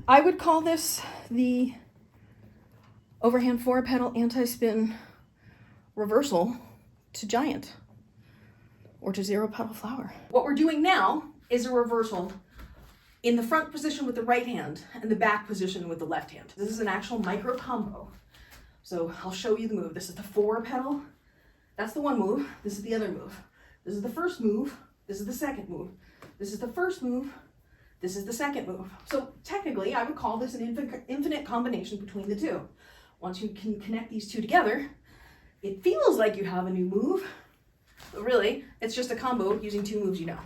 I would call this the overhand 4-petal anti-spin reversal to giant or to 0-petal flower. What we're doing now is a reversal in the front position with the right hand and the back position with the left hand. This is an actual micro combo. So I'll show you the move. This is the 4-petal. That's the one move. This is the other move. This is the first move. This is the second move. This is the first move. This is the second move. So technically, I would call this an infinite combination between the two. Once you can connect these two together, it feels like you have a new move, but really, it's just a combo using two moves you know.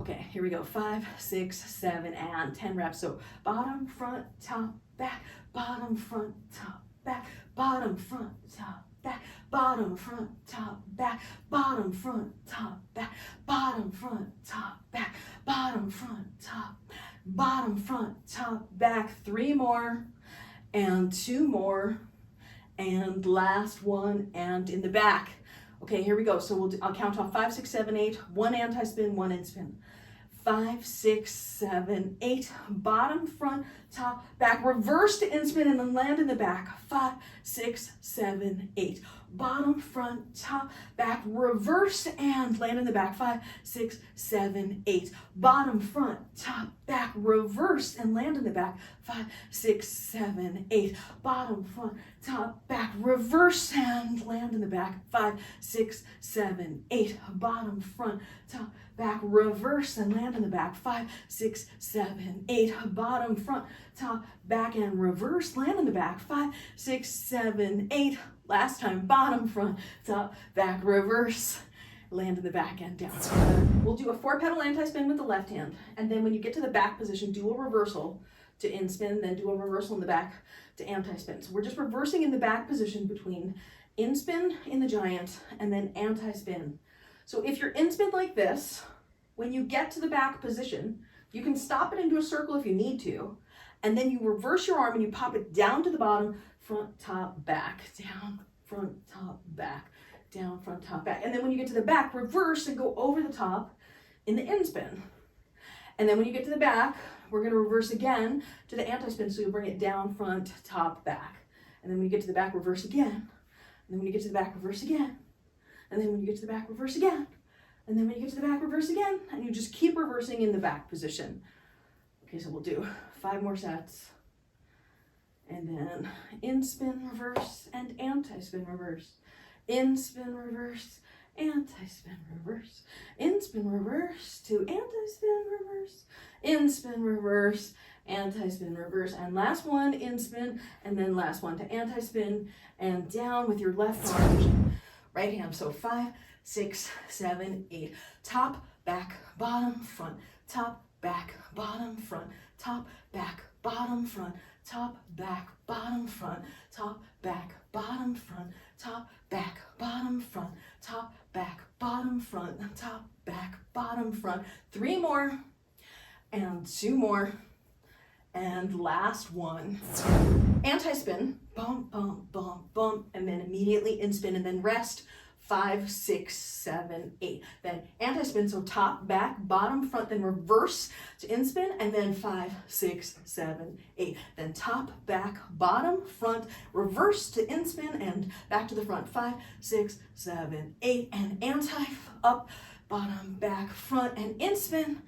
Okay, here we go. 5, 6, 7, and 10 reps. So bottom, front, top, back, bottom, front, top, back, bottom, front, top, back, bottom, front, top, back, bottom, front, top, back, bottom, front, top, back, bottom, front, top, bottom, front, top, back. 3 more, and 2 more, and last one, and in the back. Okay, here we go. So I'll count off 5, 6, 7, 8, 1 anti-spin, 1 in-spin. 5, 6, 7, 8, bottom, front, top, back, reverse to in-spin and then land in the back. 5, 6, 7, 8, bottom, front, top, back, reverse and land in the back. 5, 6, 7, 8, bottom, front, top, back, reverse and land in the back. 5, 6, 7, 8, bottom, front, top, back, reverse and land in the back. 5, 6, 7, 8, bottom, front, top, back, reverse and land in the back. 5, 6, 7, 8, bottom, front, top, back, and reverse, land in the back. 5, 6, 7, 8, last time, bottom, front, top, back, reverse, land in the back and down. We'll do a 4-petal anti-spin with the left hand, and then when you get to the back position, do a reversal to in-spin, then do a reversal in the back to anti-spin. So we're just reversing in the back position between in-spin in the giant and then anti-spin. So if you're in-spin like this, when you get to the back position, you can stop it and do a circle if you need to, and then you reverse your arm and you pop it down to the bottom, front, top, back, down, front, top, back, down, front, top, back. And then when you get to the back, reverse and go over the top in the in-spin. And then when you get to the back, we're gonna reverse again to the anti-spin, so you bring it down, front, top, back. And then when you get to the back, reverse again. And then when you get to the back, reverse again. And then when you get to the back, reverse again. And then when you get to the back, reverse again. And you just keep reversing in the back position. Okay, so we'll do 5 more sets. And then in-spin, reverse, and anti-spin, reverse. In-spin, reverse, anti-spin, reverse. In-spin, reverse to anti-spin, reverse. In-spin, reverse, anti-spin, reverse. And last one, in-spin, and then last one to anti-spin, and down with your left arm, right hand. So 5, 6, 7, 8. Top, back, bottom, front. Top, back, bottom, front. Top, back, bottom, front. Top, back, bottom, front. Top, back, bottom, front. Top, back, bottom, front. Top, back, bottom, front. Top, back, bottom, front. 3 more, and 2 more, and last one. Anti-spin, bump, bump, bump, bump, and then immediately in-spin, and then rest. 5, 6, 7, 8. Then anti-spin, so top, back, bottom, front, then reverse to in-spin, and then 5, 6, 7, 8. Then top, back, bottom, front, reverse to in-spin, and back to the front. 5, 6, 7, 8, and anti, up, bottom, back, front, and in-spin,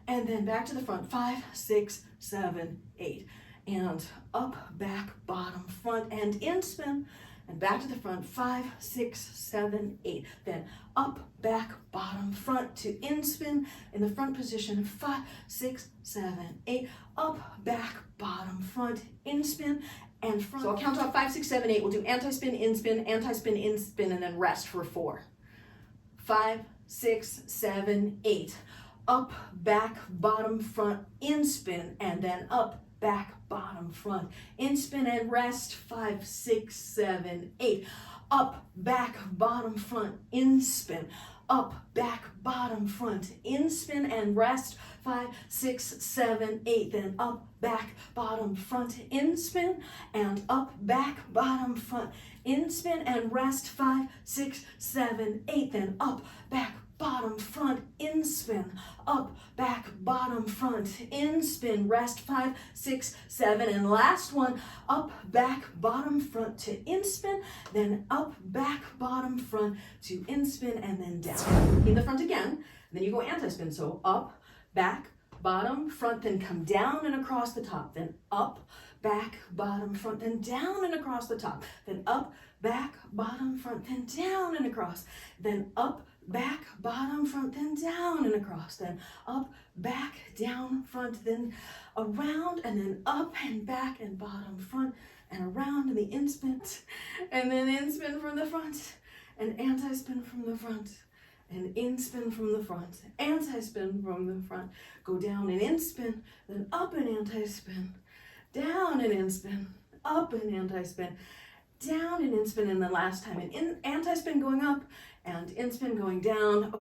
and then back to the front. 5, 6, 7, 8. And up, back, bottom, front, and in-spin, and back to the front. 5, 6, 7, 8. Then up, back, bottom, front to in-spin in the front position. 5, 6, 7, 8. Up, back, bottom, front, in-spin, and front. So I'll count off 5, 6, 7, 8. We'll do anti-spin, in-spin, anti-spin, in-spin, and then rest for 4. 5, 6, 7, 8. Up, back, bottom, front, in-spin, and then up, back, bottom, front, in-spin, and rest. 5, 6, 7, 8. Up, back, bottom, front, in-spin. Up, back, bottom, front, in-spin, and rest. 5, 6, 7, 8. Then up, back, bottom, front, in-spin, and up, back, bottom, front, in-spin, and rest. 5, 6, 7, 8. Then up, back, bottom, front, in spin, up, back, bottom, front, in spin, rest, 5, 6, 7, and last one, up, back, bottom, front to in spin, then up, back, bottom, front to in spin, and then down. In the front again, then you go anti-spin, so up, back, bottom, front, then come down and across the top, then up, back, bottom, front, then down and across the top, then up, back, bottom, front, then down and across, then up, back, bottom, front, then down and across, then up, back, down, front, then around, and then up and back and bottom, front, and around, and the in spin, and then in spin from the front, and anti-spin from the front, and in spin from the front, anti-spin from the front, go down and in spin, then up and anti-spin, down and in spin, up and anti-spin, down and in spin, and the last time an anti-spin going up and in spin going down.